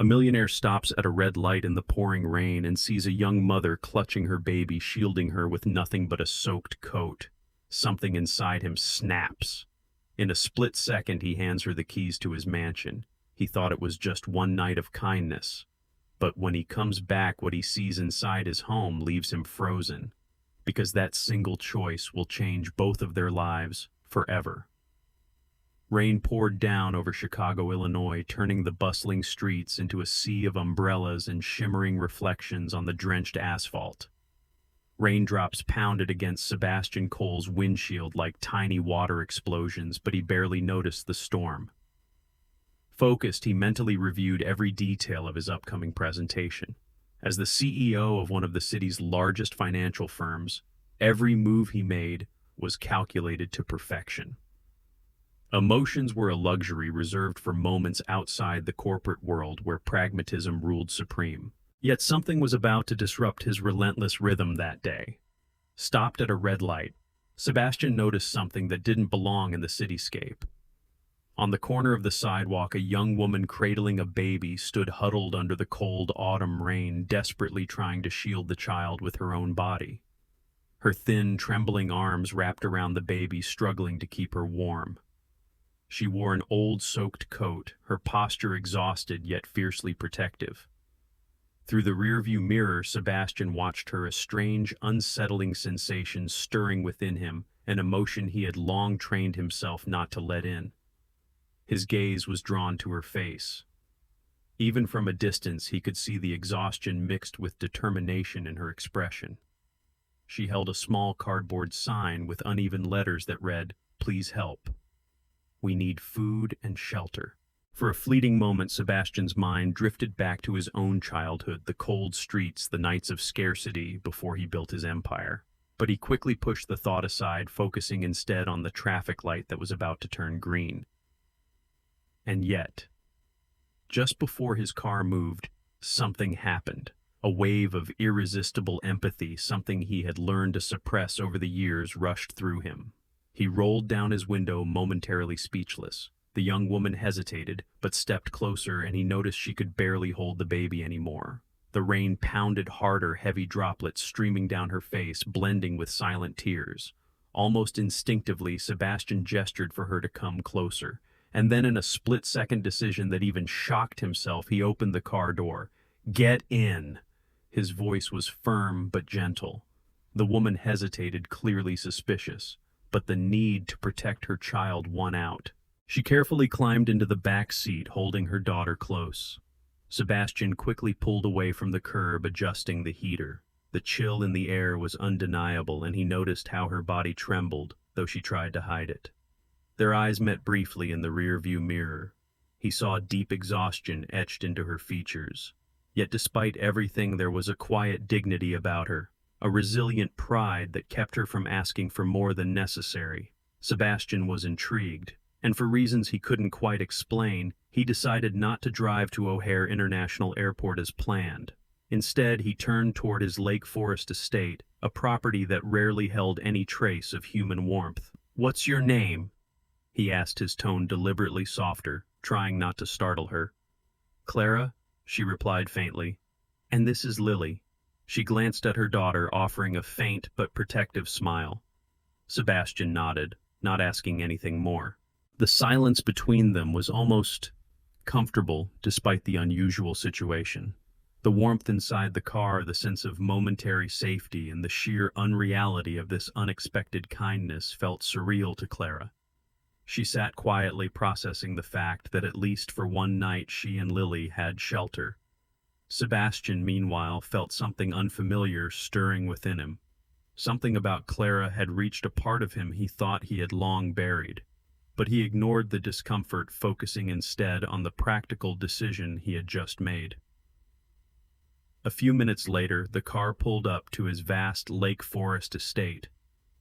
Millionaire stops at a red light in the pouring rain and sees a young mother clutching her baby, shielding her with nothing but a soaked coat. Something inside him snaps. In a split second, he hands her the keys to his mansion. He thought it was just one night of kindness. But when he comes back, what he sees inside his home leaves him frozen, because that single choice will change both of their lives forever. Rain poured down over Chicago, Illinois, turning the bustling streets into a sea of umbrellas and shimmering reflections on the drenched asphalt. Raindrops pounded against Sebastian Cole's windshield like tiny water explosions, but he barely noticed the storm. Focused, he mentally reviewed every detail of his upcoming presentation. As the CEO of one of the city's largest financial firms, every move he made was calculated to perfection. Emotions were a luxury reserved for moments outside the corporate world where pragmatism ruled supreme. Yet something was about to disrupt his relentless rhythm that day. Stopped at a red light, Sebastian noticed something that didn't belong in the cityscape. On the corner of the sidewalk, a young woman cradling a baby stood huddled under the cold autumn rain, desperately trying to shield the child with her own body. Her thin, trembling arms wrapped around the baby, struggling to keep her warm. She wore an old, soaked coat, her posture exhausted yet fiercely protective. Through the rearview mirror, Sebastian watched her, a strange, unsettling sensation stirring within him, an emotion he had long trained himself not to let in. His gaze was drawn to her face. Even from a distance, he could see the exhaustion mixed with determination in her expression. She held a small cardboard sign with uneven letters that read, "Please help. We need food and shelter." For a fleeting moment, Sebastian's mind drifted back to his own childhood, the cold streets, the nights of scarcity before he built his empire. But he quickly pushed the thought aside, focusing instead on the traffic light that was about to turn green. And yet, just before his car moved, something happened. A wave of irresistible empathy, something he had learned to suppress over the years, rushed through him. He rolled down his window, momentarily speechless. The young woman hesitated, but stepped closer, and he noticed she could barely hold the baby anymore. The rain pounded harder, heavy droplets streaming down her face, blending with silent tears. Almost instinctively, Sebastian gestured for her to come closer. And then, in a split-second decision that even shocked himself, he opened the car door. "Get in!" His voice was firm but gentle. The woman hesitated, clearly suspicious, but the need to protect her child won out. She carefully climbed into the back seat, holding her daughter close. Sebastian quickly pulled away from the curb, adjusting the heater. The chill in the air was undeniable, and he noticed how her body trembled, though she tried to hide it. Their eyes met briefly in the rearview mirror. He saw deep exhaustion etched into her features. Yet despite everything, there was a quiet dignity about her, a resilient pride that kept her from asking for more than necessary. Sebastian was intrigued, and for reasons he couldn't quite explain, he decided not to drive to O'Hare International Airport as planned. Instead, he turned toward his Lake Forest estate, a property that rarely held any trace of human warmth. "What's your name?" he asked, his tone deliberately softer, trying not to startle her. "Clara," she replied faintly. "And this is Lily." She glanced at her daughter, offering a faint but protective smile. Sebastian nodded, not asking anything more. The silence between them was almost comfortable, despite the unusual situation. The warmth inside the car, the sense of momentary safety, and the sheer unreality of this unexpected kindness felt surreal to Clara. She sat quietly, processing the fact that at least for one night she and Lily had shelter. Sebastian, meanwhile, felt something unfamiliar stirring within him. Something about Clara had reached a part of him he thought he had long buried. But he ignored the discomfort, focusing instead on the practical decision he had just made. A few minutes later, the car pulled up to his vast Lake Forest estate.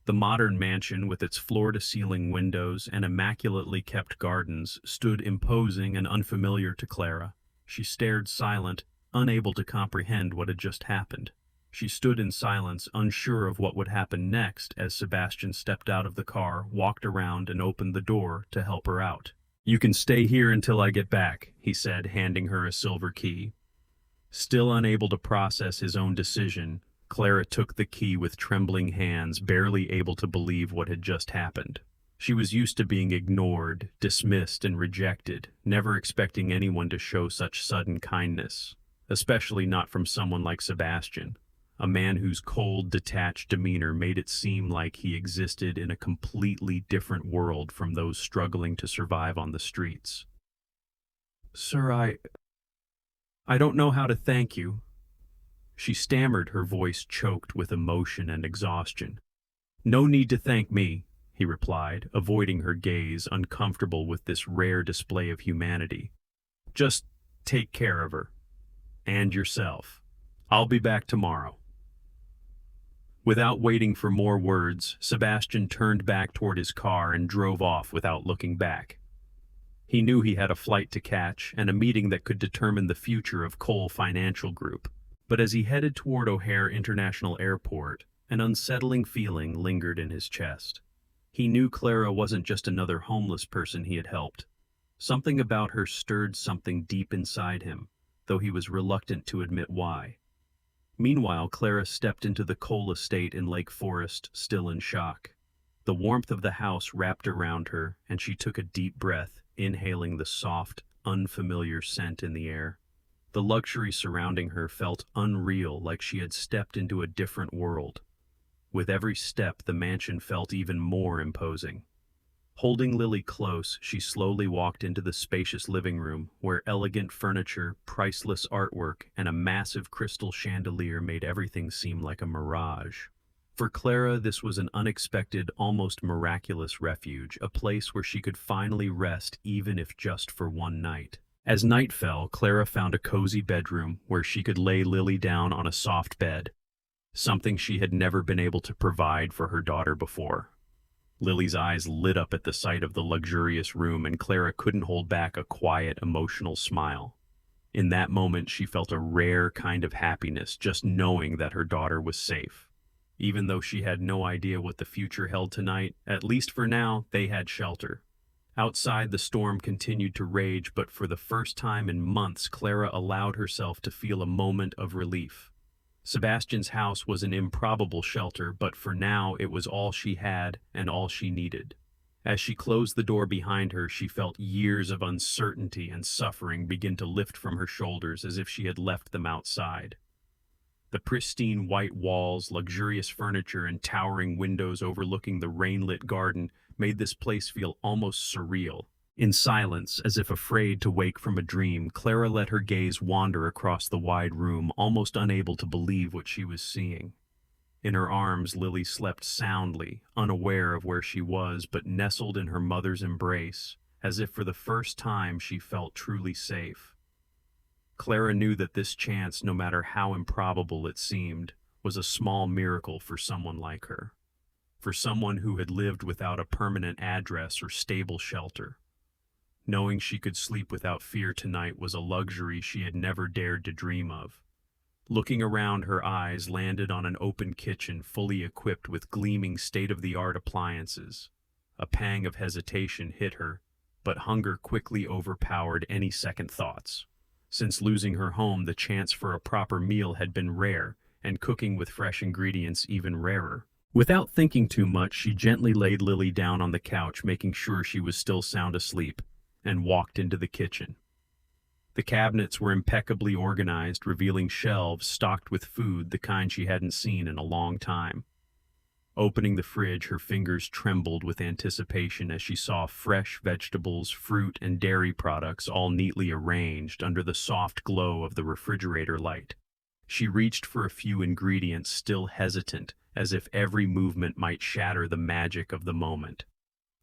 The modern mansion, with its floor-to-ceiling windows and immaculately kept gardens, stood imposing and unfamiliar to Clara. She stared silent, unable to comprehend what had just happened. She stood in silence, unsure of what would happen next, as Sebastian stepped out of the car, walked around, and opened the door to help her out. You can stay here until I get back, he said, handing her a silver key. Still unable to process his own decision, Clara took the key with trembling hands, barely able to believe what had just happened. She was used to being ignored, dismissed, and rejected, never expecting anyone to show such sudden kindness, especially not from someone like Sebastian, a man whose cold, detached demeanor made it seem like he existed in a completely different world from those struggling to survive on the streets. "Sir, I don't know how to thank you." She stammered, her voice choked with emotion and exhaustion. "No need to thank me," he replied, avoiding her gaze, uncomfortable with this rare display of humanity. "Just take care of her. And yourself. I'll be back tomorrow." Without waiting for more words, Sebastian turned back toward his car and drove off without looking back. He knew he had a flight to catch and a meeting that could determine the future of Cole Financial Group. But as he headed toward O'Hare International Airport, an unsettling feeling lingered in his chest. He knew Clara wasn't just another homeless person he had helped. Something about her stirred something deep inside him, though he was reluctant to admit why. Meanwhile, Clara stepped into the Cole estate in Lake Forest, still in shock. The warmth of the house wrapped around her, and she took a deep breath, inhaling the soft, unfamiliar scent in the air. The luxury surrounding her felt unreal, like she had stepped into a different world. With every step, the mansion felt even more imposing. Holding Lily close, she slowly walked into the spacious living room, where elegant furniture, priceless artwork, and a massive crystal chandelier made everything seem like a mirage. For Clara, this was an unexpected, almost miraculous refuge, a place where she could finally rest, even if just for one night. As night fell, Clara found a cozy bedroom where she could lay Lily down on a soft bed, something she had never been able to provide for her daughter before. Lily's eyes lit up at the sight of the luxurious room, and Clara couldn't hold back a quiet, emotional smile. In that moment, she felt a rare kind of happiness just knowing that her daughter was safe. Even though she had no idea what the future held tonight, at least for now, they had shelter. Outside, the storm continued to rage, but for the first time in months, Clara allowed herself to feel a moment of relief. Sebastian's house was an improbable shelter, but for now it was all she had and all she needed. As she closed the door behind her, she felt years of uncertainty and suffering begin to lift from her shoulders as if she had left them outside. The pristine white walls, luxurious furniture, and towering windows overlooking the rain-lit garden made this place feel almost surreal. In silence, as if afraid to wake from a dream, Clara let her gaze wander across the wide room, almost unable to believe what she was seeing. In her arms, Lily slept soundly, unaware of where she was, but nestled in her mother's embrace, as if for the first time she felt truly safe. Clara knew that this chance, no matter how improbable it seemed, was a small miracle for someone like her. For someone who had lived without a permanent address or stable shelter. Knowing she could sleep without fear tonight was a luxury she had never dared to dream of. Looking around, her eyes landed on an open kitchen fully equipped with gleaming state-of-the-art appliances. A pang of hesitation hit her, but hunger quickly overpowered any second thoughts. Since losing her home, the chance for a proper meal had been rare, and cooking with fresh ingredients even rarer. Without thinking too much, she gently laid Lily down on the couch, making sure she was still sound asleep, and walked into the kitchen. The cabinets were impeccably organized, revealing shelves stocked with food, the kind she hadn't seen in a long time. Opening the fridge, her fingers trembled with anticipation as she saw fresh vegetables, fruit, and dairy products all neatly arranged under the soft glow of the refrigerator light. She reached for a few ingredients, still hesitant, as if every movement might shatter the magic of the moment.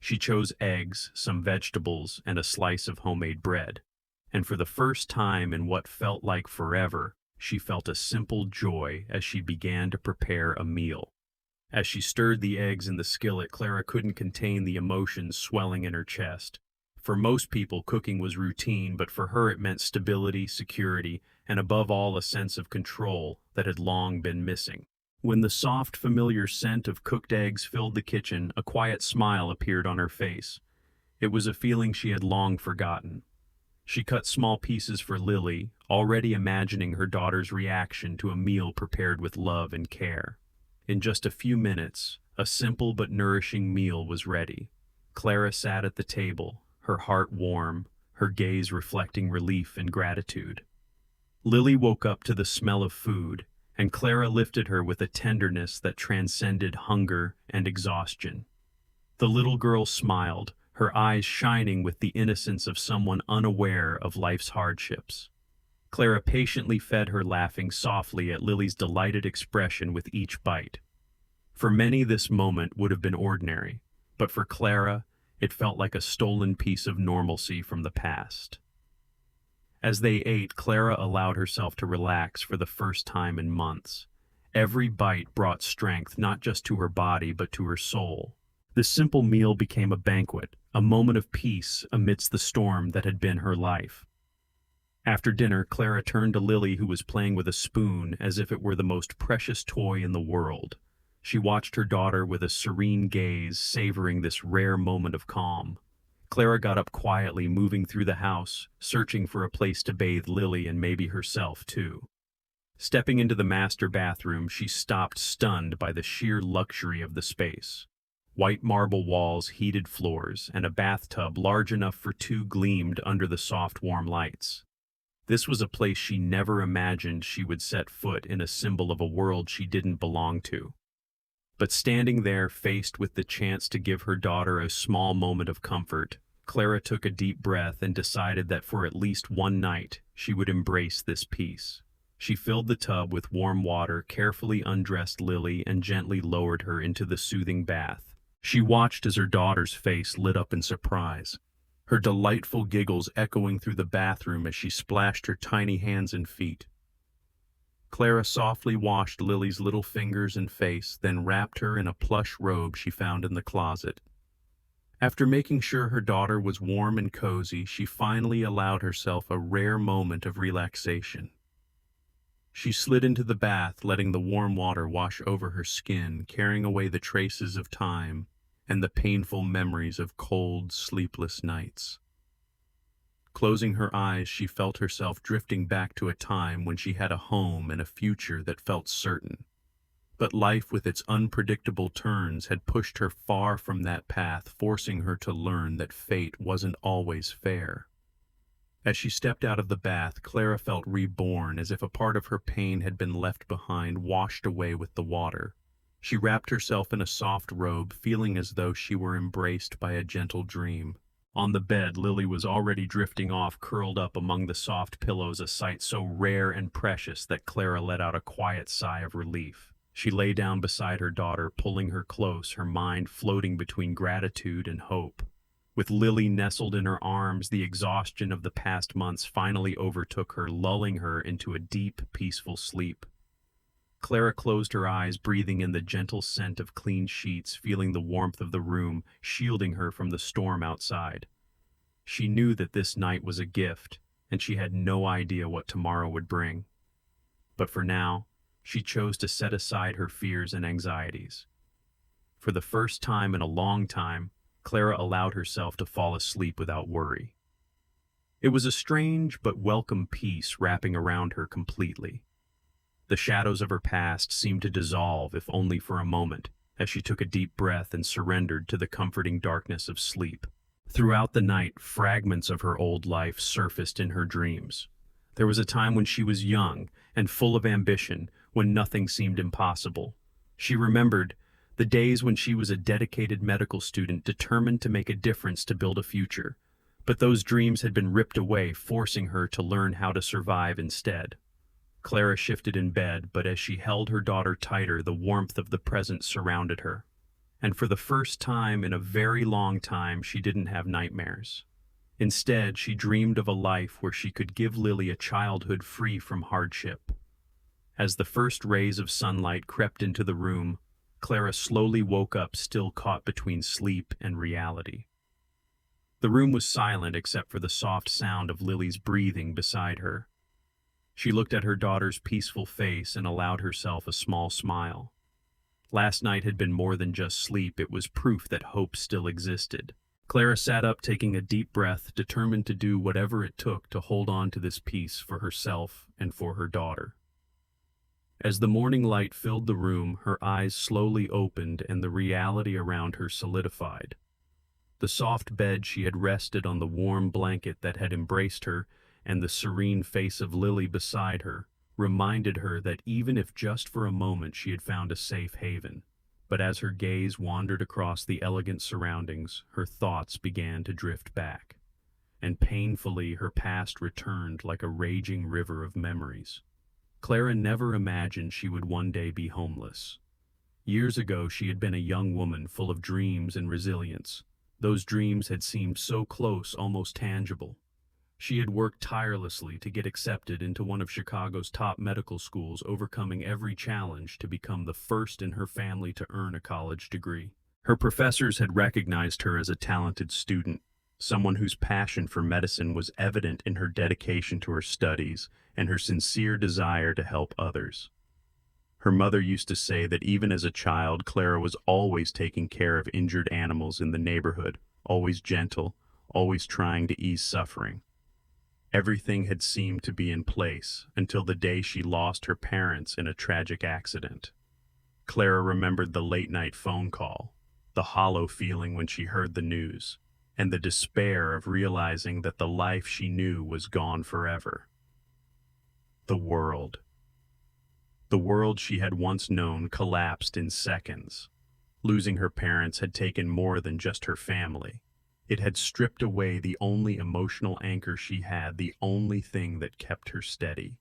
She chose eggs, some vegetables, and a slice of homemade bread. And for the first time in what felt like forever, she felt a simple joy as she began to prepare a meal. As she stirred the eggs in the skillet, Clara couldn't contain the emotions swelling in her chest. For most people, cooking was routine, but for her it meant stability, security, and above all a sense of control that had long been missing. When the soft, familiar scent of cooked eggs filled the kitchen, a quiet smile appeared on her face. It was a feeling she had long forgotten. She cut small pieces for Lily, already imagining her daughter's reaction to a meal prepared with love and care. In just a few minutes, a simple but nourishing meal was ready. Clara sat at the table, her heart warm, her gaze reflecting relief and gratitude. Lily woke up to the smell of food, and Clara lifted her with a tenderness that transcended hunger and exhaustion. The little girl smiled, her eyes shining with the innocence of someone unaware of life's hardships. Clara patiently fed her, laughing softly at Lily's delighted expression with each bite. For many, this moment would have been ordinary, but for Clara, it felt like a stolen piece of normalcy from the past. As they ate, Clara allowed herself to relax for the first time in months. Every bite brought strength not just to her body but to her soul. This simple meal became a banquet, a moment of peace amidst the storm that had been her life. After dinner, Clara turned to Lily, who was playing with a spoon as if it were the most precious toy in the world. She watched her daughter with a serene gaze, savoring this rare moment of calm. Clara got up quietly, moving through the house, searching for a place to bathe Lily and maybe herself too. Stepping into the master bathroom, she stopped, stunned by the sheer luxury of the space. White marble walls, heated floors, and a bathtub large enough for two gleamed under the soft, warm lights. This was a place she never imagined she would set foot in, a symbol of a world she didn't belong to. But standing there, faced with the chance to give her daughter a small moment of comfort, Clara took a deep breath and decided that for at least one night, she would embrace this peace. She filled the tub with warm water, carefully undressed Lily, and gently lowered her into the soothing bath. She watched as her daughter's face lit up in surprise, her delightful giggles echoing through the bathroom as she splashed her tiny hands and feet. Clara softly washed Lily's little fingers and face, then wrapped her in a plush robe she found in the closet. After making sure her daughter was warm and cozy, she finally allowed herself a rare moment of relaxation. She slid into the bath, letting the warm water wash over her skin, carrying away the traces of time and the painful memories of cold, sleepless nights. Closing her eyes, she felt herself drifting back to a time when she had a home and a future that felt certain. But life, with its unpredictable turns, had pushed her far from that path, forcing her to learn that fate wasn't always fair. As she stepped out of the bath, Clara felt reborn, as if a part of her pain had been left behind, washed away with the water. She wrapped herself in a soft robe, feeling as though she were embraced by a gentle dream. On the bed, Lily was already drifting off, curled up among the soft pillows, a sight so rare and precious that Clara let out a quiet sigh of relief. She lay down beside her daughter, pulling her close, her mind floating between gratitude and hope. With Lily nestled in her arms, the exhaustion of the past months finally overtook her, lulling her into a deep, peaceful sleep. Clara closed her eyes, breathing in the gentle scent of clean sheets, feeling the warmth of the room, shielding her from the storm outside. She knew that this night was a gift, and she had no idea what tomorrow would bring. But for now, she chose to set aside her fears and anxieties. For the first time in a long time, Clara allowed herself to fall asleep without worry. It was a strange but welcome peace wrapping around her completely. The shadows of her past seemed to dissolve, if only for a moment, as she took a deep breath and surrendered to the comforting darkness of sleep. Throughout the night, fragments of her old life surfaced in her dreams. There was a time when she was young and full of ambition, when nothing seemed impossible. She remembered the days when she was a dedicated medical student, determined to make a difference to build a future. But those dreams had been ripped away, forcing her to learn how to survive instead. Clara shifted in bed, but as she held her daughter tighter, the warmth of the present surrounded her. And for the first time in a very long time, she didn't have nightmares. Instead, she dreamed of a life where she could give Lily a childhood free from hardship. As the first rays of sunlight crept into the room, Clara slowly woke up, still caught between sleep and reality. The room was silent except for the soft sound of Lily's breathing beside her. She looked at her daughter's peaceful face and allowed herself a small smile. Last night had been more than just sleep, it was proof that hope still existed. Clara sat up, taking a deep breath, determined to do whatever it took to hold on to this peace for herself and for her daughter. As the morning light filled the room, her eyes slowly opened and the reality around her solidified. The soft bed she had rested on, the warm blanket that had embraced her, and the serene face of Lily beside her reminded her that even if just for a moment she had found a safe haven. But as her gaze wandered across the elegant surroundings, her thoughts began to drift back, and painfully her past returned like a raging river of memories. Clara never imagined she would one day be homeless. Years ago, she had been a young woman full of dreams and resilience. Those dreams had seemed so close, almost tangible. She had worked tirelessly to get accepted into one of Chicago's top medical schools, overcoming every challenge to become the first in her family to earn a college degree. Her professors had recognized her as a talented student, someone whose passion for medicine was evident in her dedication to her studies and her sincere desire to help others. Her mother used to say that even as a child, Clara was always taking care of injured animals in the neighborhood, always gentle, always trying to ease suffering. Everything had seemed to be in place until the day she lost her parents in a tragic accident. Clara remembered the late-night phone call, the hollow feeling when she heard the news, and the despair of realizing that the life she knew was gone forever. The world. The world she had once known collapsed in seconds. Losing her parents had taken more than just her family. It had stripped away the only emotional anchor she had, the only thing that kept her steady.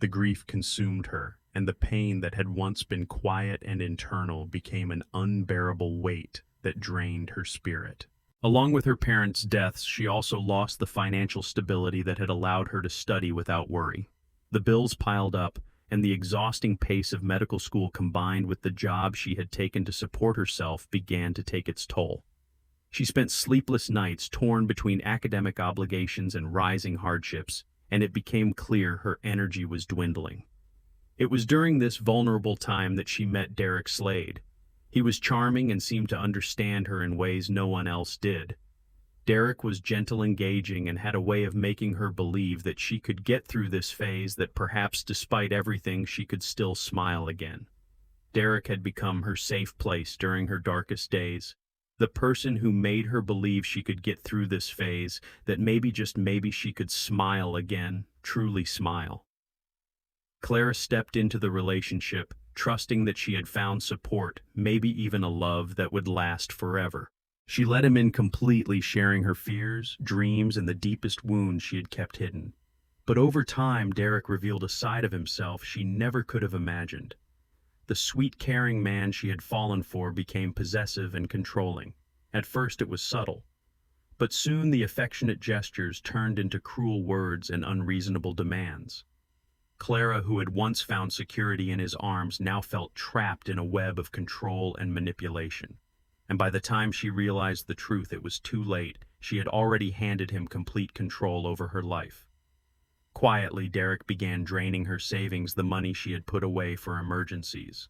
The grief consumed her, and the pain that had once been quiet and internal became an unbearable weight that drained her spirit. Along with her parents' deaths, she also lost the financial stability that had allowed her to study without worry. The bills piled up, and the exhausting pace of medical school combined with the job she had taken to support herself began to take its toll. She spent sleepless nights torn between academic obligations and rising hardships, and it became clear her energy was dwindling. It was during this vulnerable time that she met Derek Slade. He was charming and seemed to understand her in ways no one else did. Derek was gentle, engaging, and had a way of making her believe that she could get through this phase, that perhaps despite everything she could still smile again. Derek had become her safe place during her darkest days. The person who made her believe she could get through this phase, that maybe, just maybe, she could smile again, truly smile. Clara stepped into the relationship, trusting that she had found support, maybe even a love that would last forever. She let him in completely, sharing her fears, dreams, and the deepest wounds she had kept hidden. But over time, Derek revealed a side of himself she never could have imagined. The sweet, caring man she had fallen for became possessive and controlling. At first it was subtle, but soon the affectionate gestures turned into cruel words and unreasonable demands. Clara, who had once found security in his arms, now felt trapped in a web of control and manipulation. And by the time she realized the truth, it was too late. She had already handed him complete control over her life. Quietly, Derek began draining her savings, the money she had put away for emergencies.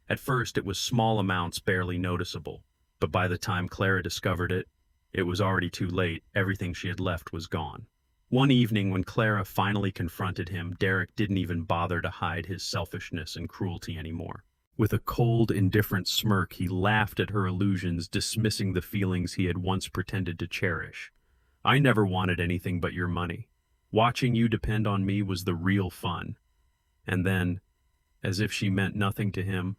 At first, it was small amounts, barely noticeable, but by the time Clara discovered it, it was already too late. Everything she had left was gone. One evening, when Clara finally confronted him, Derek didn't even bother to hide his selfishness and cruelty anymore. With a cold, indifferent smirk, he laughed at her illusions, dismissing the feelings he had once pretended to cherish. "I never wanted anything but your money. Watching you depend on me was the real fun." And then, as if she meant nothing to him,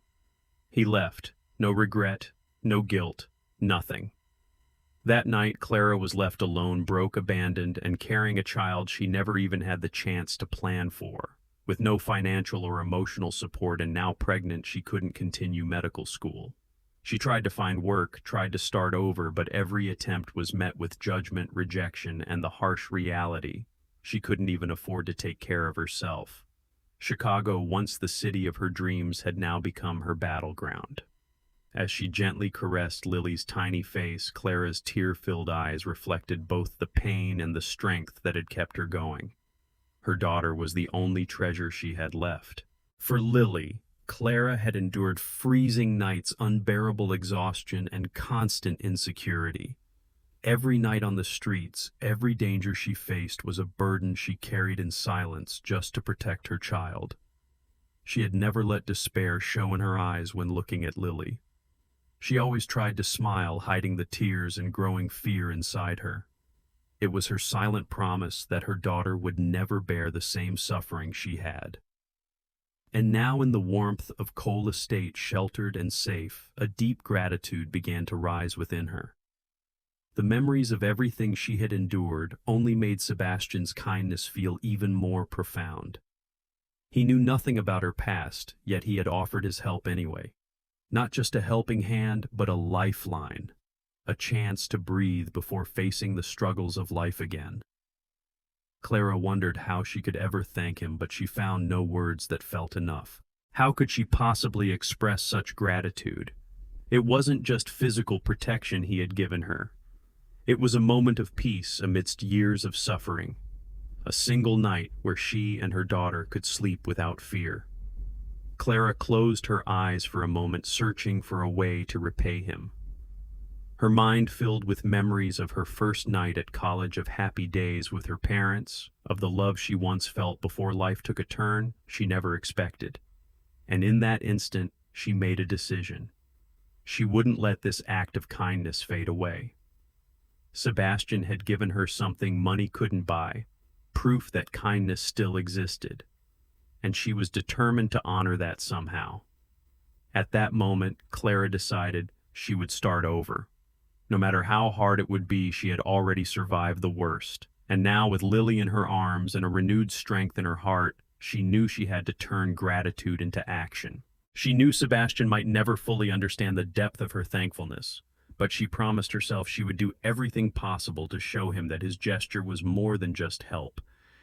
he left. No regret, no guilt, nothing. That night, Clara was left alone, broke, abandoned, and carrying a child she never even had the chance to plan for. With no financial or emotional support and now pregnant, she couldn't continue medical school. She tried to find work, tried to start over, but every attempt was met with judgment, rejection, and the harsh reality: she couldn't even afford to take care of herself. Chicago, once the city of her dreams, had now become her battleground. As she gently caressed Lily's tiny face, Clara's tear-filled eyes reflected both the pain and the strength that had kept her going. Her daughter was the only treasure she had left. For Lily, Clara had endured freezing nights, unbearable exhaustion, and constant insecurity. Every night on the streets, every danger she faced was a burden she carried in silence just to protect her child. She had never let despair show in her eyes when looking at Lily. She always tried to smile, hiding the tears and growing fear inside her. It was her silent promise that her daughter would never bear the same suffering she had. And now, in the warmth of Cole Estate, sheltered and safe, a deep gratitude began to rise within her. The memories of everything she had endured only made Sebastian's kindness feel even more profound. He knew nothing about her past, yet he had offered his help anyway. Not just a helping hand, but a lifeline, a chance to breathe before facing the struggles of life again. Clara wondered how she could ever thank him, but she found no words that felt enough. How could she possibly express such gratitude? It wasn't just physical protection he had given her. It was a moment of peace amidst years of suffering, a single night where she and her daughter could sleep without fear. Clara closed her eyes for a moment, searching for a way to repay him. Her mind filled with memories of her first night at college, of happy days with her parents, of the love she once felt before life took a turn she never expected. And in that instant, she made a decision. She wouldn't let this act of kindness fade away. Sebastian had given her something money couldn't buy, proof that kindness still existed, and she was determined to honor that somehow. At that moment, Clara decided she would start over. No matter how hard it would be, she had already survived the worst, and now, with Lily in her arms and a renewed strength in her heart, she knew she had to turn gratitude into action. She knew Sebastian might never fully understand the depth of her thankfulness, but she promised herself she would do everything possible to show him that his gesture was more than just help.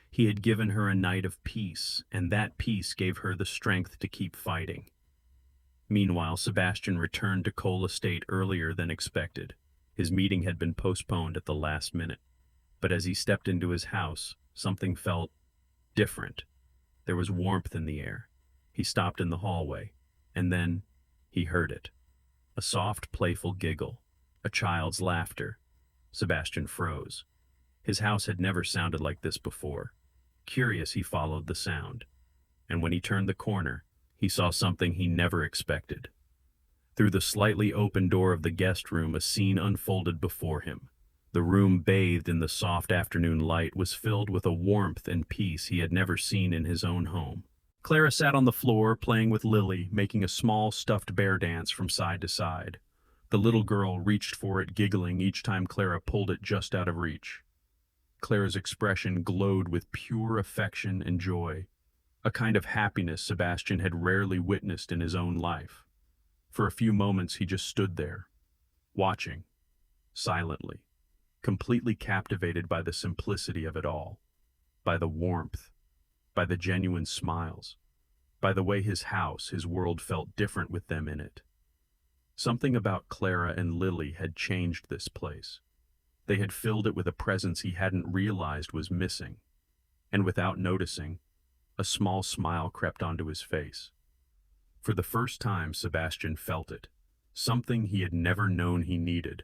He had given her a night of peace, and that peace gave her the strength to keep fighting. Meanwhile, Sebastian returned to Cole Estate earlier than expected. His meeting had been postponed at the last minute, but as he stepped into his house, something felt different. There was warmth in the air. He stopped in the hallway, and then he heard it. A soft, playful giggle. A child's laughter. Sebastian froze. His house had never sounded like this before. Curious, he followed the sound, and when he turned the corner, he saw something he never expected. Through the slightly open door of the guest room, a scene unfolded before him. The room, bathed in the soft afternoon light, was filled with a warmth and peace he had never seen in his own home. Clara sat on the floor, playing with Lily, making a small stuffed bear dance from side to side. The little girl reached for it, giggling each time Clara pulled it just out of reach. Clara's expression glowed with pure affection and joy, a kind of happiness Sebastian had rarely witnessed in his own life. For a few moments he just stood there, watching, silently, completely captivated by the simplicity of it all, by the warmth, by the genuine smiles, by the way his house, his world felt different with them in it. Something about Clara and Lily had changed this place. They had filled it with a presence he hadn't realized was missing, and without noticing, a small smile crept onto his face. For the first time, Sebastian felt it, something he had never known he needed.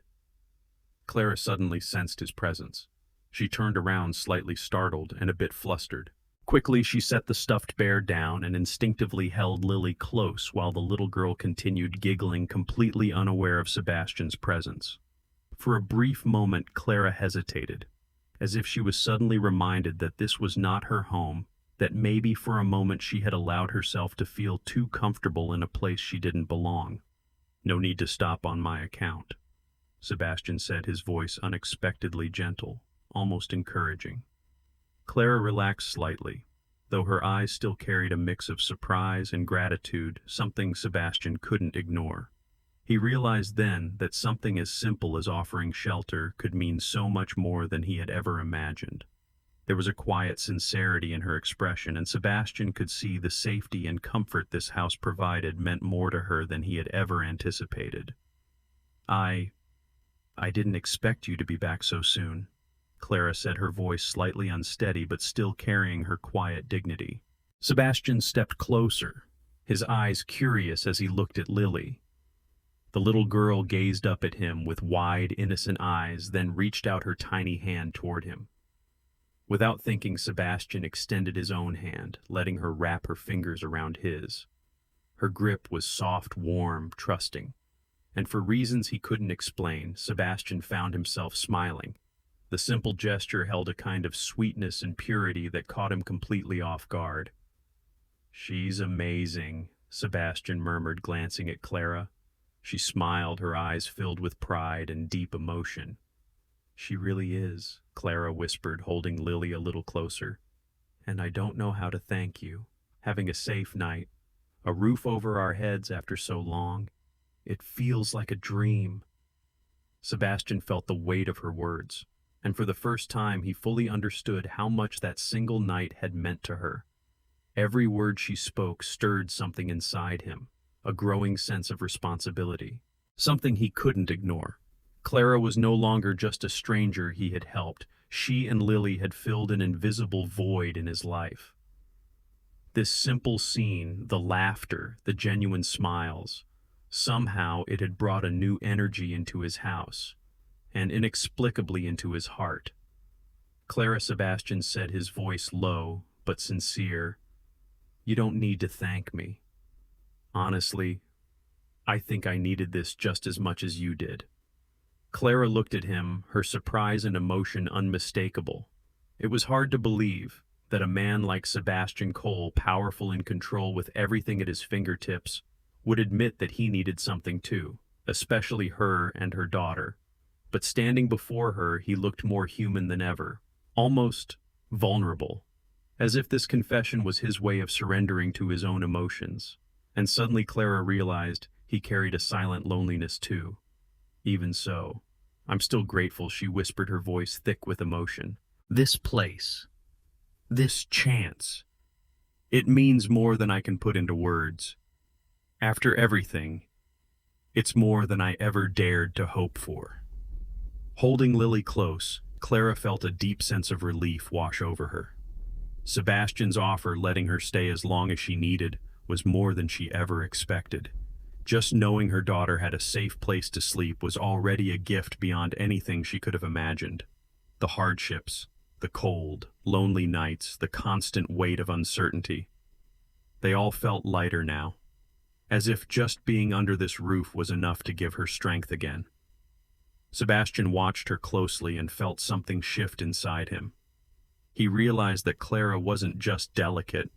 Clara suddenly sensed his presence. She turned around, slightly startled and a bit flustered. Quickly, she set the stuffed bear down and instinctively held Lily close while the little girl continued giggling, completely unaware of Sebastian's presence. For a brief moment, Clara hesitated, as if she was suddenly reminded that this was not her home, that maybe for a moment she had allowed herself to feel too comfortable in a place she didn't belong. "No need to stop on my account," Sebastian said, his voice unexpectedly gentle, almost encouraging. Clara relaxed slightly, though her eyes still carried a mix of surprise and gratitude, something Sebastian couldn't ignore. He realized then that something as simple as offering shelter could mean so much more than he had ever imagined. There was a quiet sincerity in her expression, and Sebastian could see the safety and comfort this house provided meant more to her than he had ever anticipated. I didn't expect you to be back so soon," Clara said, her voice slightly unsteady but still carrying her quiet dignity. Sebastian stepped closer, his eyes curious as he looked at Lily. The little girl gazed up at him with wide, innocent eyes, then reached out her tiny hand toward him. Without thinking, Sebastian extended his own hand, letting her wrap her fingers around his. Her grip was soft, warm, trusting, and for reasons he couldn't explain, Sebastian found himself smiling. The simple gesture held a kind of sweetness and purity that caught him completely off guard. "She's amazing," Sebastian murmured, glancing at Clara. She smiled, her eyes filled with pride and deep emotion. "She really is," Clara whispered, holding Lily a little closer. "And I don't know how to thank you. Having a safe night, a roof over our heads after so long, it feels like a dream." Sebastian felt the weight of her words, and for the first time he fully understood how much that single night had meant to her. Every word she spoke stirred something inside him, a growing sense of responsibility, something he couldn't ignore. Clara was no longer just a stranger he had helped. She and Lily had filled an invisible void in his life. This simple scene, the laughter, the genuine smiles, somehow it had brought a new energy into his house, and inexplicably into his heart. Clara, Sebastian said, his voice low but sincere, "You don't need to thank me. Honestly, I think I needed this just as much as you did." Clara looked at him, her surprise and emotion unmistakable. It was hard to believe that a man like Sebastian Cole, powerful in control with everything at his fingertips, would admit that he needed something too, especially her and her daughter. But standing before her, he looked more human than ever, almost vulnerable, as if this confession was his way of surrendering to his own emotions. And suddenly Clara realized he carried a silent loneliness too. "Even so, I'm still grateful," she whispered, her voice thick with emotion. "This place, this chance, it means more than I can put into words. After everything, it's more than I ever dared to hope for." Holding Lily close, Clara felt a deep sense of relief wash over her. Sebastian's offer, letting her stay as long as she needed, was more than she ever expected. Just knowing her daughter had a safe place to sleep was already a gift beyond anything she could have imagined. The hardships, the cold, lonely nights, the constant weight of uncertainty, they all felt lighter now, as if just being under this roof was enough to give her strength again. Sebastian watched her closely and felt something shift inside him. He realized that Clara wasn't just delicate.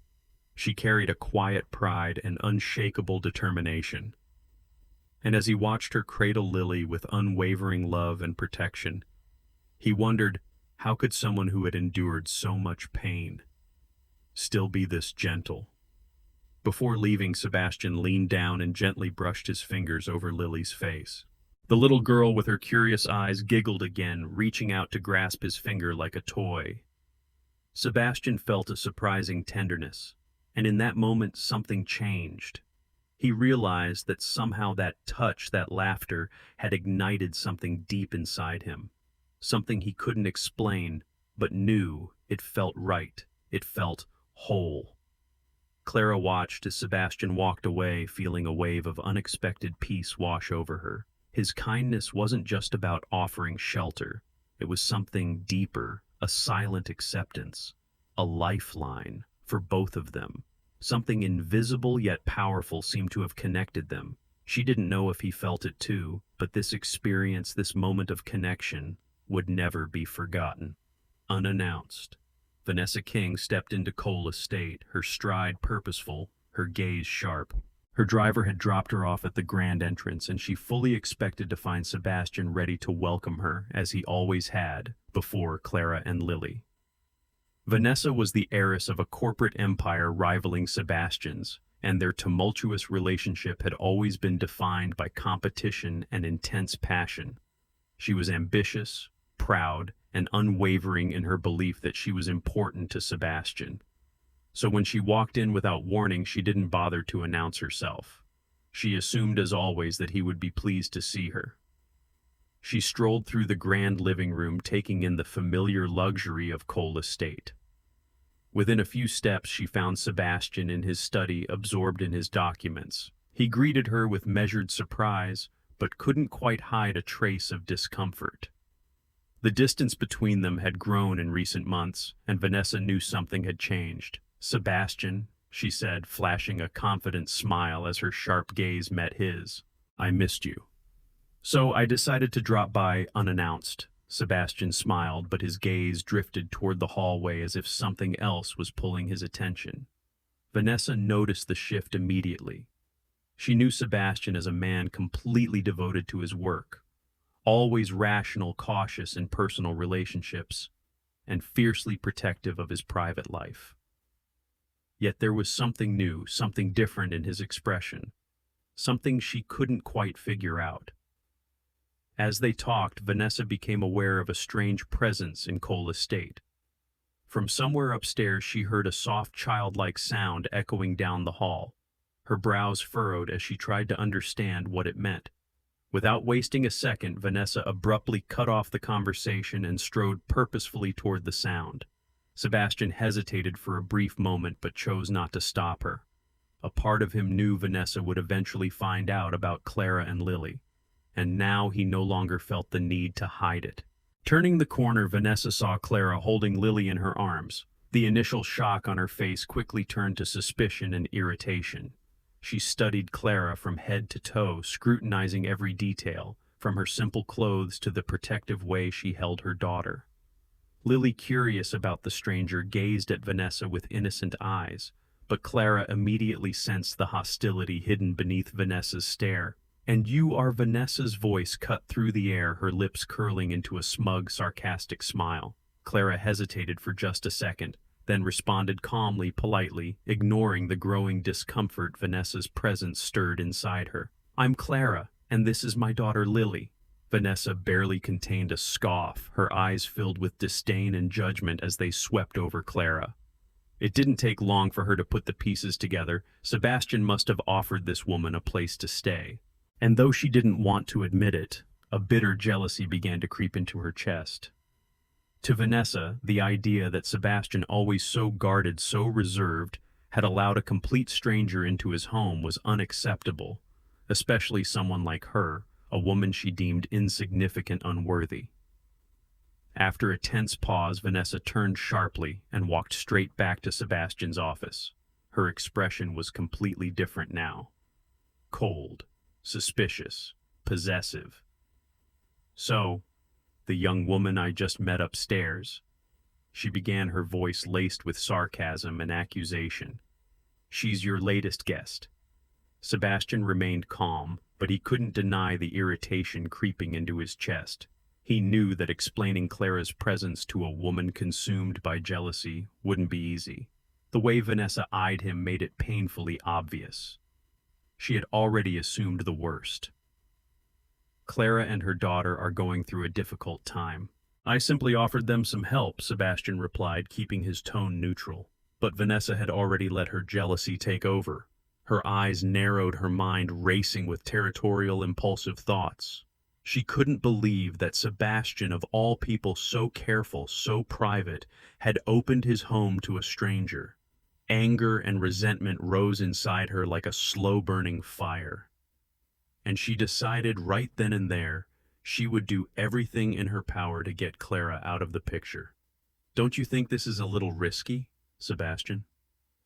She carried a quiet pride and unshakable determination. And as he watched her cradle Lily with unwavering love and protection, he wondered, how could someone who had endured so much pain still be this gentle? Before leaving, Sebastian leaned down and gently brushed his fingers over Lily's face. The little girl with her curious eyes giggled again, reaching out to grasp his finger like a toy. Sebastian felt a surprising tenderness, and in that moment something changed. He realized that somehow that touch, that laughter, had ignited something deep inside him, something he couldn't explain, but knew it felt right, it felt whole. Clara watched as Sebastian walked away, feeling a wave of unexpected peace wash over her. His kindness wasn't just about offering shelter, it was something deeper, a silent acceptance, a lifeline for both of them. Something invisible yet powerful seemed to have connected them. She didn't know if he felt it too, but this experience, this moment of connection, would never be forgotten. Unannounced, Vanessa King stepped into Cole Estate, her stride purposeful, her gaze sharp. Her driver had dropped her off at the grand entrance, and she fully expected to find Sebastian ready to welcome her, as he always had, before Clara and Lily. Vanessa was the heiress of a corporate empire rivaling Sebastian's, and their tumultuous relationship had always been defined by competition and intense passion. She was ambitious, proud, and unwavering in her belief that she was important to Sebastian. So when she walked in without warning, she didn't bother to announce herself. She assumed, as always, that he would be pleased to see her. She strolled through the grand living room, taking in the familiar luxury of Cole Estate. Within a few steps, she found Sebastian in his study, absorbed in his documents. He greeted her with measured surprise, but couldn't quite hide a trace of discomfort. The distance between them had grown in recent months, and Vanessa knew something had changed. "Sebastian," she said, flashing a confident smile as her sharp gaze met his, "I missed you. So I decided to drop by unannounced." Sebastian smiled, but his gaze drifted toward the hallway as if something else was pulling his attention. Vanessa noticed the shift immediately. She knew Sebastian as a man completely devoted to his work, always rational, cautious in personal relationships, and fiercely protective of his private life. Yet there was something new, something different in his expression, something she couldn't quite figure out. As they talked, Vanessa became aware of a strange presence in Cole Estate. From somewhere upstairs she heard a soft childlike sound echoing down the hall. Her brows furrowed as she tried to understand what it meant. Without wasting a second, Vanessa abruptly cut off the conversation and strode purposefully toward the sound. Sebastian hesitated for a brief moment but chose not to stop her. A part of him knew Vanessa would eventually find out about Clara and Lily, and now he no longer felt the need to hide it. Turning the corner, Vanessa saw Clara holding Lily in her arms. The initial shock on her face quickly turned to suspicion and irritation. She studied Clara from head to toe, scrutinizing every detail, from her simple clothes to the protective way she held her daughter. Lily, curious about the stranger, gazed at Vanessa with innocent eyes, but Clara immediately sensed the hostility hidden beneath Vanessa's stare. "And you are?" Vanessa's voice cut through the air, her lips curling into a smug, sarcastic smile. Clara hesitated for just a second, then responded calmly, politely, ignoring the growing discomfort Vanessa's presence stirred inside her. "I'm Clara, and this is my daughter Lily." Vanessa barely contained a scoff, her eyes filled with disdain and judgment as they swept over Clara. It didn't take long for her to put the pieces together. Sebastian must have offered this woman a place to stay. And though she didn't want to admit it, a bitter jealousy began to creep into her chest. To Vanessa, the idea that Sebastian, always so guarded, so reserved, had allowed a complete stranger into his home was unacceptable, especially someone like her, a woman she deemed insignificant, unworthy. After a tense pause, Vanessa turned sharply and walked straight back to Sebastian's office. Her expression was completely different now. Cold, suspicious, possessive. "So, the young woman I just met upstairs," she began, her voice laced with sarcasm and accusation. "She's your latest guest." Sebastian remained calm, but he couldn't deny the irritation creeping into his chest. He knew that explaining Clara's presence to a woman consumed by jealousy wouldn't be easy. The way Vanessa eyed him made it painfully obvious. She had already assumed the worst. "Clara and her daughter are going through a difficult time. I simply offered them some help," Sebastian replied, keeping his tone neutral. But Vanessa had already let her jealousy take over. Her eyes narrowed, her mind racing with territorial, impulsive thoughts. She couldn't believe that Sebastian, of all people so careful, so private, had opened his home to a stranger. Anger and resentment rose inside her like a slow-burning fire. And she decided right then and there she would do everything in her power to get Clara out of the picture. "Don't you think this is a little risky, Sebastian?"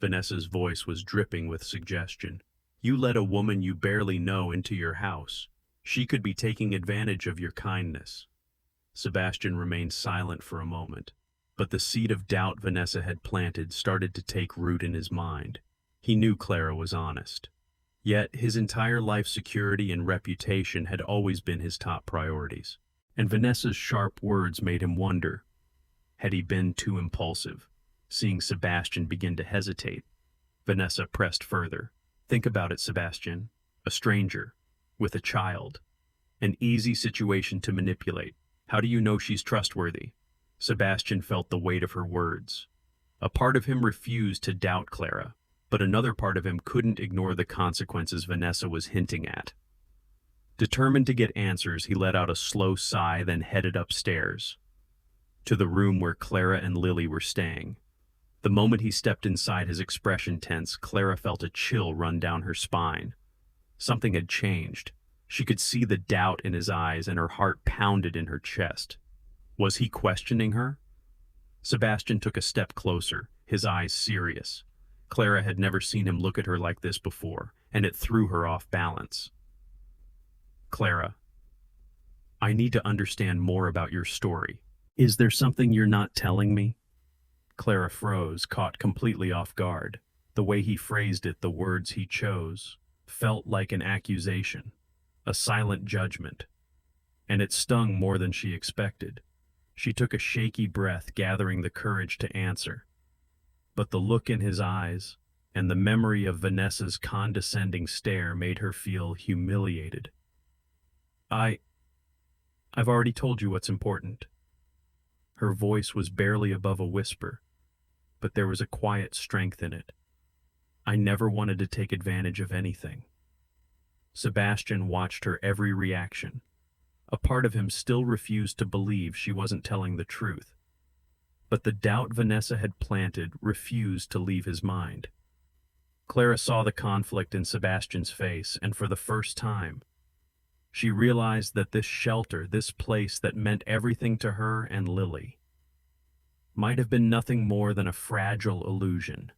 Vanessa's voice was dripping with suggestion. "You let a woman you barely know into your house. She could be taking advantage of your kindness." Sebastian remained silent for a moment, but the seed of doubt Vanessa had planted started to take root in his mind. He knew Clara was honest. Yet his entire life's security and reputation had always been his top priorities. And Vanessa's sharp words made him wonder, had he been too impulsive? Seeing Sebastian begin to hesitate, Vanessa pressed further. "Think about it, Sebastian. A stranger, with a child. An easy situation to manipulate. How do you know she's trustworthy?" Sebastian felt the weight of her words. A part of him refused to doubt Clara, but another part of him couldn't ignore the consequences Vanessa was hinting at. Determined to get answers, he let out a slow sigh, then headed upstairs, to the room where Clara and Lily were staying. The moment he stepped inside, his expression tense, Clara felt a chill run down her spine. Something had changed. She could see the doubt in his eyes and her heart pounded in her chest. Was he questioning her? Sebastian took a step closer, his eyes serious. Clara had never seen him look at her like this before, and it threw her off balance. Clara, I need to understand more about your story. Is there something you're not telling me? Clara froze, caught completely off guard. The way he phrased it, the words he chose, felt like an accusation, a silent judgment, and it stung more than she expected. She took a shaky breath, gathering the courage to answer. But the look in his eyes and the memory of Vanessa's condescending stare made her feel humiliated. I've already told you what's important. Her voice was barely above a whisper, but there was a quiet strength in it. I never wanted to take advantage of anything. Sebastian watched her every reaction. A part of him still refused to believe she wasn't telling the truth. But the doubt Vanessa had planted refused to leave his mind. Clara saw the conflict in Sebastian's face, and for the first time, she realized that this shelter, this place that meant everything to her and Lily, might have been nothing more than a fragile illusion.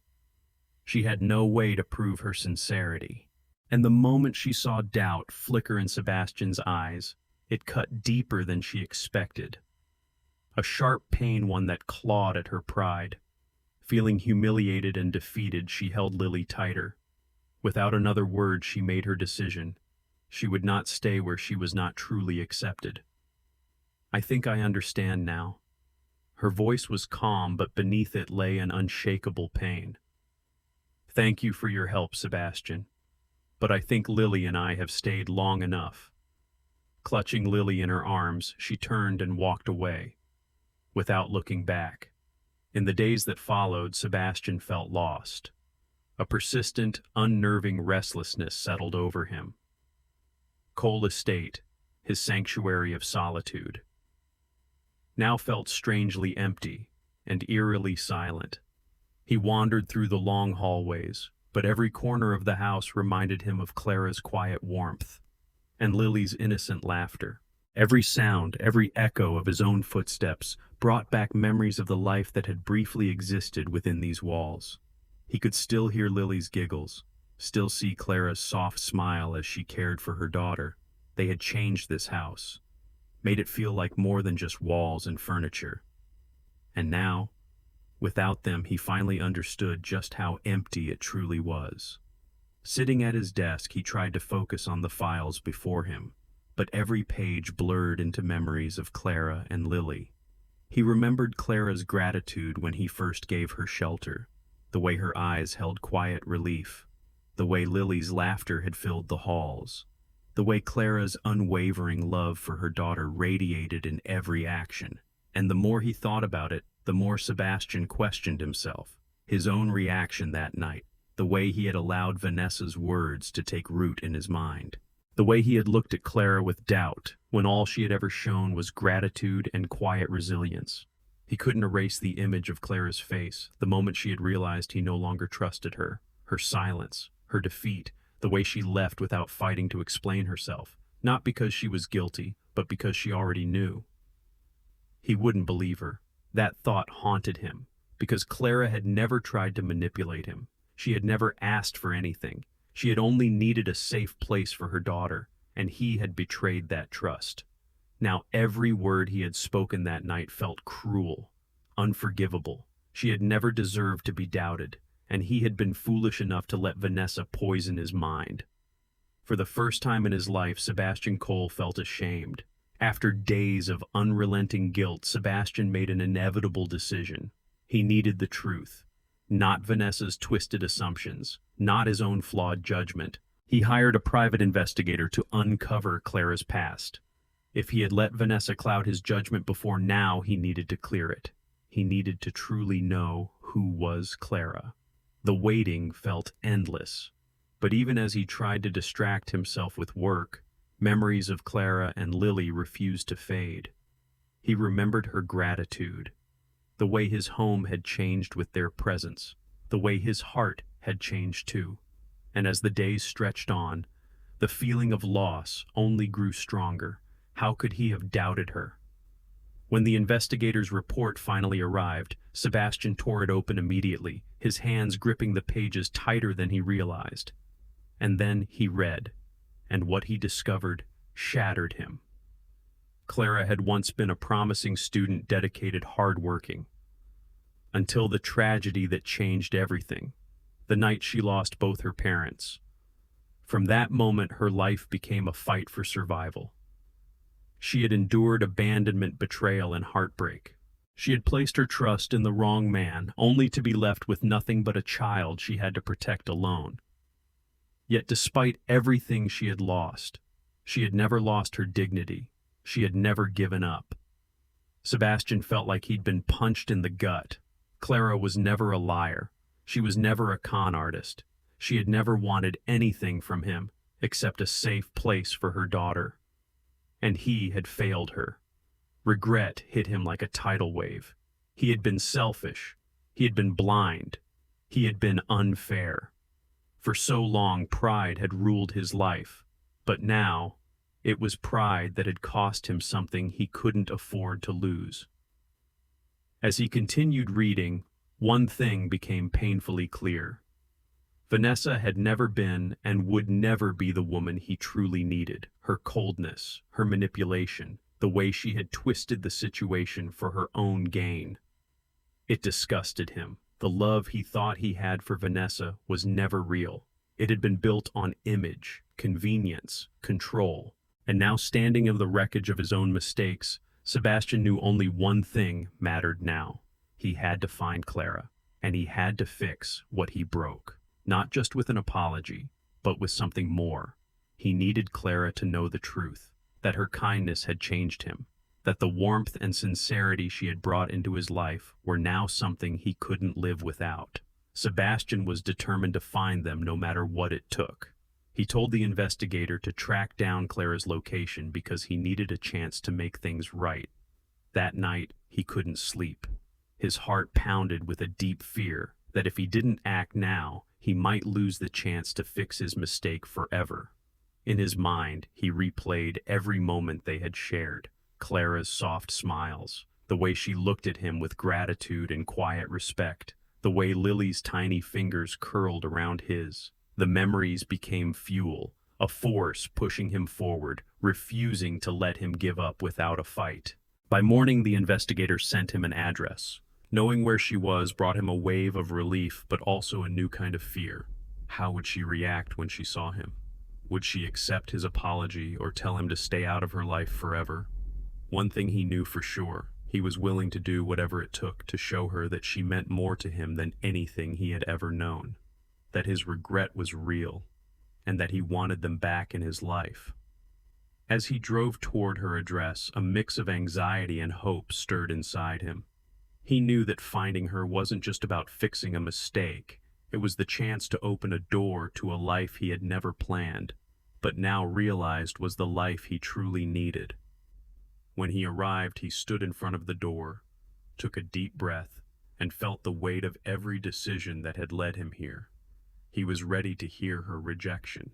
She had no way to prove her sincerity, and the moment she saw doubt flicker in Sebastian's eyes, it cut deeper than she expected. A sharp pain, one that clawed at her pride. Feeling humiliated and defeated, she held Lily tighter. Without another word, she made her decision. She would not stay where she was not truly accepted. I think I understand now. Her voice was calm, but beneath it lay an unshakable pain. Thank you for your help, Sebastian. But I think Lily and I have stayed long enough. Clutching Lily in her arms, she turned and walked away, without looking back. In the days that followed, Sebastian felt lost. A persistent, unnerving restlessness settled over him. Cole Estate, his sanctuary of solitude, now felt strangely empty and eerily silent. He wandered through the long hallways, but every corner of the house reminded him of Clara's quiet warmth and Lily's innocent laughter. Every sound, every echo of his own footsteps brought back memories of the life that had briefly existed within these walls. He could still hear Lily's giggles, still see Clara's soft smile as she cared for her daughter. They had changed this house, made it feel like more than just walls and furniture. And now, without them, he finally understood just how empty it truly was. Sitting at his desk, he tried to focus on the files before him, but every page blurred into memories of Clara and Lily. He remembered Clara's gratitude when he first gave her shelter, the way her eyes held quiet relief, the way Lily's laughter had filled the halls, the way Clara's unwavering love for her daughter radiated in every action. And the more he thought about it, the more Sebastian questioned himself, his own reaction that night, the way he had allowed Vanessa's words to take root in his mind, the way he had looked at Clara with doubt when all she had ever shown was gratitude and quiet resilience. He couldn't erase the image of Clara's face the moment she had realized he no longer trusted her, her silence, her defeat, the way she left without fighting to explain herself, not because she was guilty, but because she already knew. He wouldn't believe her. That thought haunted him, because Clara had never tried to manipulate him. She had never asked for anything. She had only needed a safe place for her daughter, and he had betrayed that trust. Now every word he had spoken that night felt cruel, unforgivable. She had never deserved to be doubted, and he had been foolish enough to let Vanessa poison his mind. For the first time in his life, Sebastian Cole felt ashamed. After days of unrelenting guilt, Sebastian made an inevitable decision. He needed the truth. Not Vanessa's twisted assumptions, not his own flawed judgment. He hired a private investigator to uncover Clara's past. If he had let Vanessa cloud his judgment before now, he needed to clear it. He needed to truly know who was Clara. The waiting felt endless, but even as he tried to distract himself with work, memories of Clara and Lily refused to fade. He remembered her gratitude, the way his home had changed with their presence, the way his heart had changed too. And as the days stretched on, The feeling of loss only grew stronger. How could he have doubted her? When the investigator's report finally arrived, Sebastian tore it open immediately, his hands gripping the pages tighter than he realized. And then he read, and what he discovered shattered him. Clara had once been a promising student, dedicated, hardworking, until the tragedy that changed everything, the night she lost both her parents. From that moment, her life became a fight for survival. She had endured abandonment, betrayal, and heartbreak. She had placed her trust in the wrong man, only to be left with nothing but a child she had to protect alone. Yet despite everything she had lost, she had never lost her dignity. She had never given up. Sebastian felt like he'd been punched in the gut. Clara was never a liar. She was never a con artist. She had never wanted anything from him except a safe place for her daughter. And he had failed her. Regret hit him like a tidal wave. He had been selfish. He had been blind. He had been unfair. For so long, pride had ruled his life. But now, it was pride that had cost him something he couldn't afford to lose. As he continued reading, one thing became painfully clear. Vanessa had never been and would never be the woman he truly needed. Her coldness, her manipulation, the way she had twisted the situation for her own gain. It disgusted him. The love he thought he had for Vanessa was never real. It had been built on image, convenience, control. And now, standing in the wreckage of his own mistakes, Sebastian knew only one thing mattered now. He had to find Clara, and he had to fix what he broke. Not just with an apology, but with something more. He needed Clara to know the truth, that her kindness had changed him, that the warmth and sincerity she had brought into his life were now something he couldn't live without. Sebastian was determined to find them no matter what it took. He told the investigator to track down Clara's location because he needed a chance to make things right. That night, he couldn't sleep. His heart pounded with a deep fear that if he didn't act now, he might lose the chance to fix his mistake forever. In his mind, he replayed every moment they had shared. Clara's soft smiles, the way she looked at him with gratitude and quiet respect, the way Lily's tiny fingers curled around his. The memories became fuel, a force pushing him forward, refusing to let him give up without a fight. By morning, the investigator sent him an address. Knowing where she was brought him a wave of relief, but also a new kind of fear. How would she react when she saw him? Would she accept his apology or tell him to stay out of her life forever? One thing he knew for sure, he was willing to do whatever it took to show her that she meant more to him than anything he had ever known, that his regret was real, and that he wanted them back in his life. As he drove toward her address, a mix of anxiety and hope stirred inside him. He knew that finding her wasn't just about fixing a mistake. It was the chance to open a door to a life he had never planned, but now realized was the life he truly needed. When he arrived, he stood in front of the door, took a deep breath, and felt the weight of every decision that had led him here. He was ready to hear her rejection,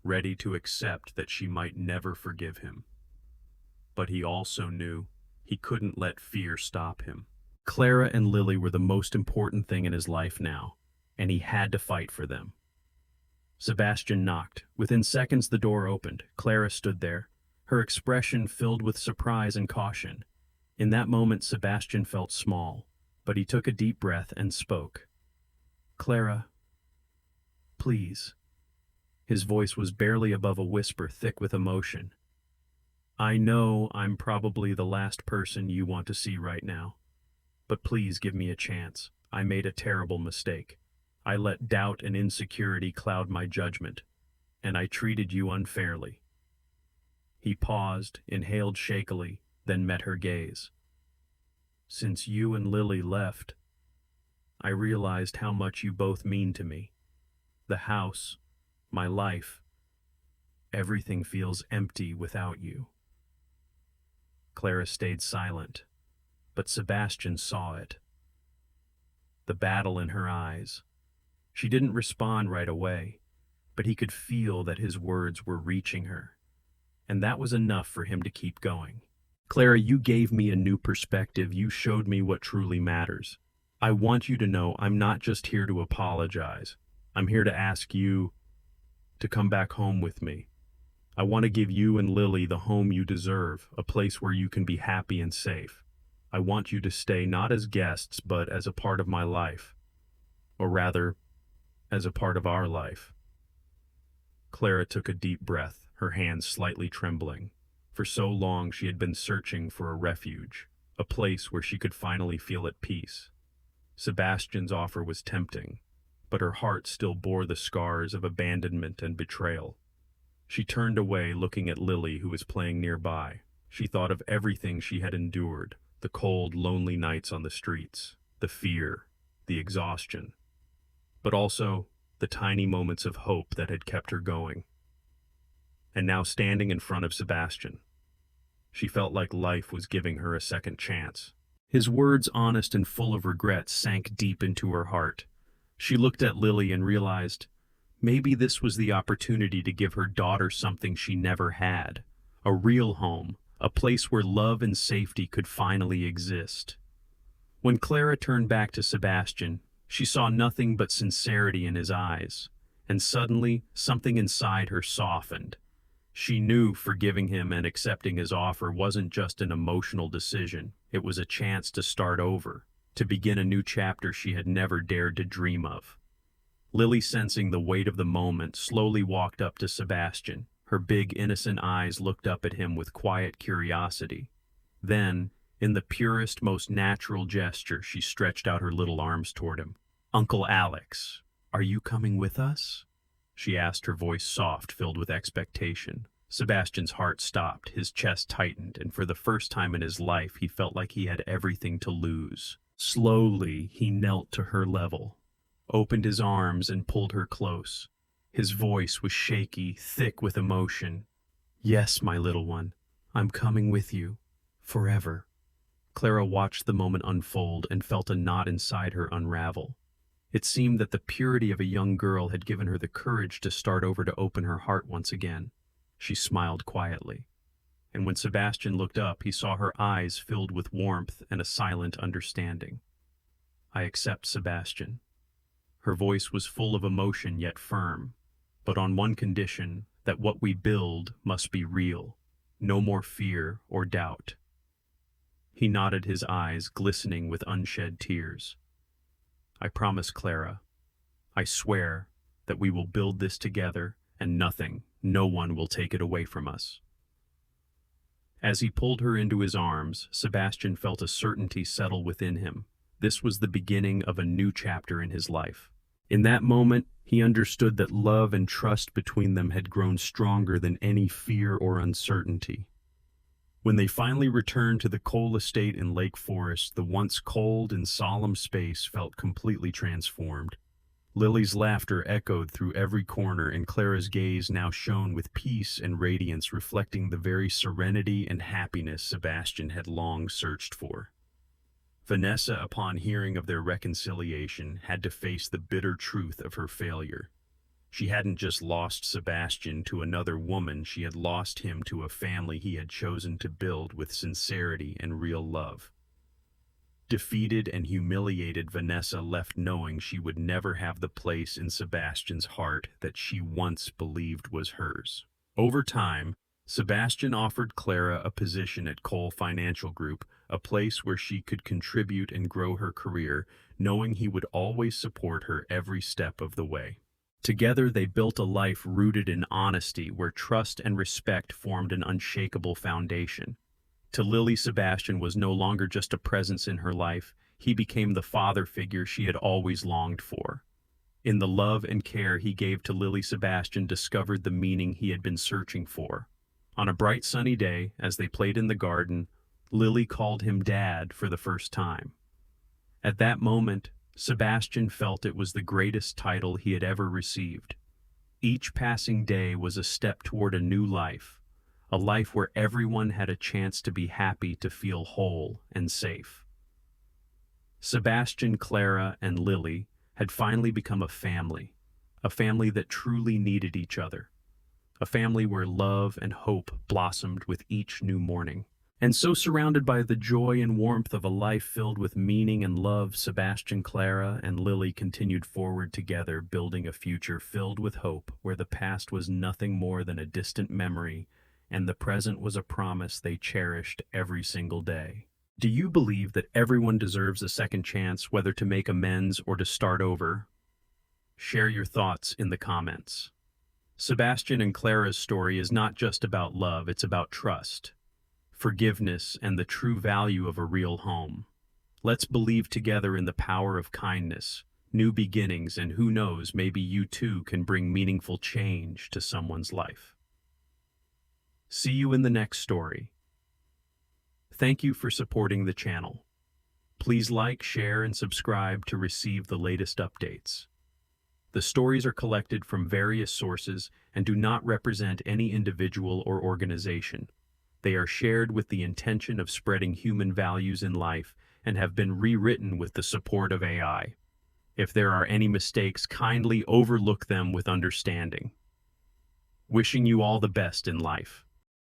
ready to accept that she might never forgive him. But he also knew he couldn't let fear stop him. Clara and Lily were the most important thing in his life now, and he had to fight for them. Sebastian knocked. Within seconds, the door opened. Clara stood there, her expression filled with surprise and caution. In that moment, Sebastian felt small, but he took a deep breath and spoke. "Clara, please." His voice was barely above a whisper, thick with emotion. "I know I'm probably the last person you want to see right now. But please give me a chance. I made a terrible mistake. I let doubt and insecurity cloud my judgment, and I treated you unfairly." He paused, inhaled shakily, then met her gaze. "Since you and Lily left, I realized how much you both mean to me. The house, my life, everything feels empty without you." Clara stayed silent, but Sebastian saw it. The battle in her eyes. She didn't respond right away, but he could feel that his words were reaching her, and that was enough for him to keep going. Clara, you gave me a new perspective. You showed me what truly matters. I want you to know I'm not just here to apologize. I'm here to ask you to come back home with me. I want to give you and Lily the home you deserve, a place where you can be happy and safe. I want you to stay not as guests, but as a part of my life. Or rather, as a part of our life. Clara took a deep breath, her hands slightly trembling. For so long she had been searching for a refuge, a place where she could finally feel at peace. Sebastian's offer was tempting, but her heart still bore the scars of abandonment and betrayal. She turned away, looking at Lily, who was playing nearby. She thought of everything she had endured, the cold, lonely nights on the streets, the fear, the exhaustion, but also the tiny moments of hope that had kept her going. And now, standing in front of Sebastian, she felt like life was giving her a second chance. His words, honest and full of regret, sank deep into her heart. She looked at Lily and realized maybe this was the opportunity to give her daughter something she never had, a real home, a place where love and safety could finally exist. When Clara turned back to Sebastian, she saw nothing but sincerity in his eyes, and suddenly something inside her softened. She knew forgiving him and accepting his offer wasn't just an emotional decision, it was a chance to start over, to begin a new chapter she had never dared to dream of. Lily, sensing the weight of the moment, slowly walked up to Sebastian. Her big, innocent eyes looked up at him with quiet curiosity. Then, in the purest, most natural gesture, she stretched out her little arms toward him. "Uncle Alex, are you coming with us?" she asked, her voice soft, filled with expectation. Sebastian's heart stopped, his chest tightened, and for the first time in his life he felt like he had everything to lose. Slowly, he knelt to her level, opened his arms and pulled her close. His voice was shaky, thick with emotion. "Yes, my little one, I'm coming with you, forever." Clara watched the moment unfold and felt a knot inside her unravel. It seemed that the purity of a young girl had given her the courage to start over, to open her heart once again. She smiled quietly, and when Sebastian looked up, he saw her eyes filled with warmth and a silent understanding. "I accept, Sebastian." Her voice was full of emotion yet firm, but on one condition, that what we build must be real, no more fear or doubt. He nodded, his eyes glistening with unshed tears. "I promise, Clara. I swear that we will build this together, and nothing, no one will take it away from us." As he pulled her into his arms, Sebastian felt a certainty settle within him. This was the beginning of a new chapter in his life. In that moment, he understood that love and trust between them had grown stronger than any fear or uncertainty. When they finally returned to the Cole estate in Lake Forest, the once cold and solemn space felt completely transformed. Lily's laughter echoed through every corner, and Clara's gaze now shone with peace and radiance, reflecting the very serenity and happiness Sebastian had long searched for. Vanessa, upon hearing of their reconciliation, had to face the bitter truth of her failure. She hadn't just lost Sebastian to another woman, she had lost him to a family he had chosen to build with sincerity and real love. Defeated and humiliated, Vanessa left knowing she would never have the place in Sebastian's heart that she once believed was hers. Over time, Sebastian offered Clara a position at Cole Financial Group, a place where she could contribute and grow her career, knowing he would always support her every step of the way. Together, they built a life rooted in honesty, where trust and respect formed an unshakable foundation. To Lily, Sebastian was no longer just a presence in her life, he became the father figure she had always longed for. In the love and care he gave to Lily, Sebastian discovered the meaning he had been searching for. On a bright sunny day, as they played in the garden, Lily called him Dad for the first time. At that moment, Sebastian felt it was the greatest title he had ever received. Each passing day was a step toward a new life, a life where everyone had a chance to be happy, to feel whole and safe. Sebastian, Clara, and Lily had finally become a family, a family that truly needed each other, a family where love and hope blossomed with each new morning. And so, surrounded by the joy and warmth of a life filled with meaning and love, Sebastian, Clara, and Lily continued forward together, building a future filled with hope, where the past was nothing more than a distant memory, and the present was a promise they cherished every single day. Do you believe that everyone deserves a second chance, whether to make amends or to start over? Share your thoughts in the comments. Sebastian and Clara's story is not just about love, it's about trust, forgiveness, and the true value of a real home. Let's believe together in the power of kindness, new beginnings, and who knows, maybe you too can bring meaningful change to someone's life. See you in the next story. Thank you for supporting the channel. Please like, share, and subscribe to receive the latest updates. The stories are collected from various sources and do not represent any individual or organization. They are shared with the intention of spreading human values in life and have been rewritten with the support of AI. If there are any mistakes, kindly overlook them with understanding. Wishing you all the best in life.